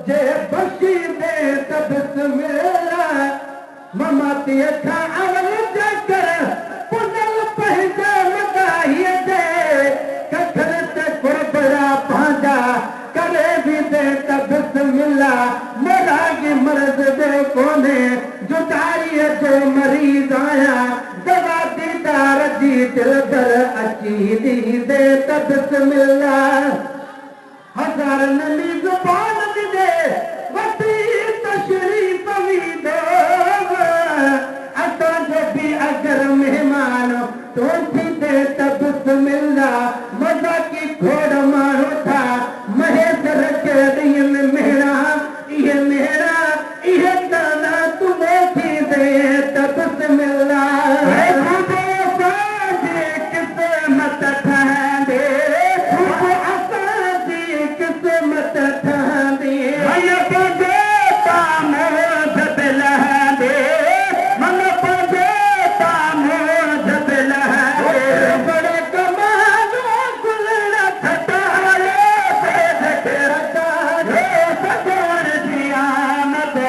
जे बशी दे त बिस्मिल्लाह ममती था अवल जकर पुनल पंहिंजा मदाहीअ जे कखर ते कुरबरा पंहिंजा करे बि दे त बिस्मिल्लाह मोरागी मर्द दे कोन्हे जुदाईअ जो मरीज़ आहियां दवा दीदार जी दिलबर अची ॾी दे त बिस्मिल्लाह हज़ार नली ज़ुबान ॾिजे वठी तशरीफ़ वींदो असांजो बि अगरि महिमान तो थी दे त बिस्मिल्लाह मज़ाकी घोड़ माण्हू था महेंद्र खे ॾींहनि मेड़ा इहे मेड़ा इहे ताना तूं थी दे त बिस्मिल्लाह किस्मत ठहंदे असांजी किस्मत ठहंदी मन पंहिंजे तामोद बि लहंदे मन पंहिंजे तामोद बि लहंदे बड़े कमालो गुल ठटाले सजण जी आमद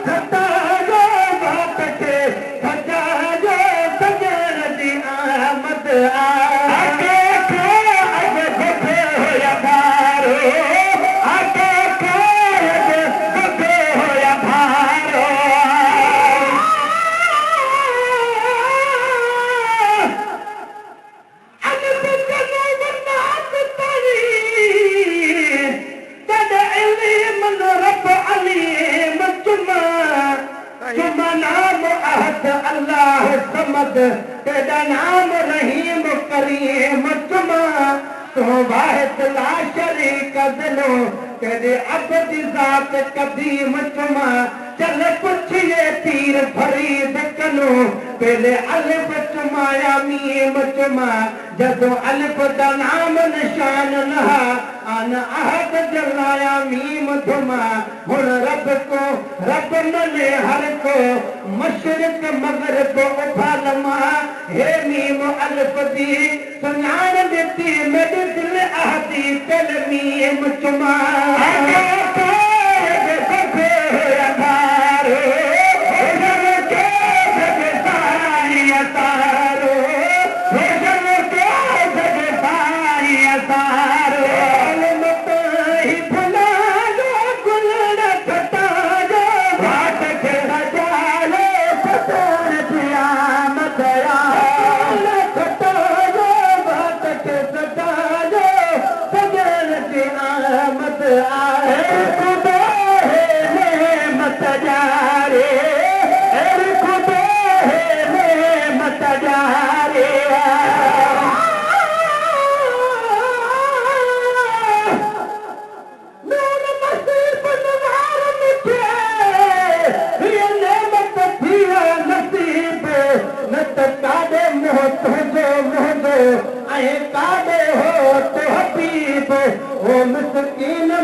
ठटालो बात खे सजायो सजण जी आमद अल्लाह समद तेरा नाम रहीम करीम चुमा तो वाहिद ला शरीक दिलो तेरे अबदी ज़ात कदीम चुमा चल पुछिए तीर फरीद कनो पहले अलिफ चुमाया मीम चुमा जदो अलिफ दा नाम निशान नहा अन अहद जलाया मीम धुमा हुन रब को रब मने हर को मशरिक मगरिब उफालमा हे मीम अलिफ दी सुञाण ॾिठी मेरे दिल अहदी कल मीम चुमा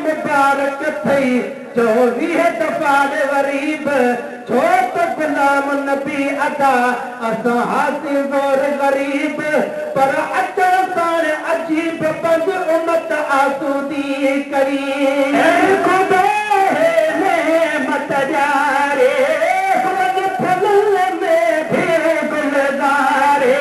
मुबारक थई जो वीह दफ़ा वरीब छो त गुलाम नबी अदा असां हासिल और गरीब पर अचण साण अजीब बंद उमत आसूदी करी खुदा मत जारे फल में थे गुलज़ारे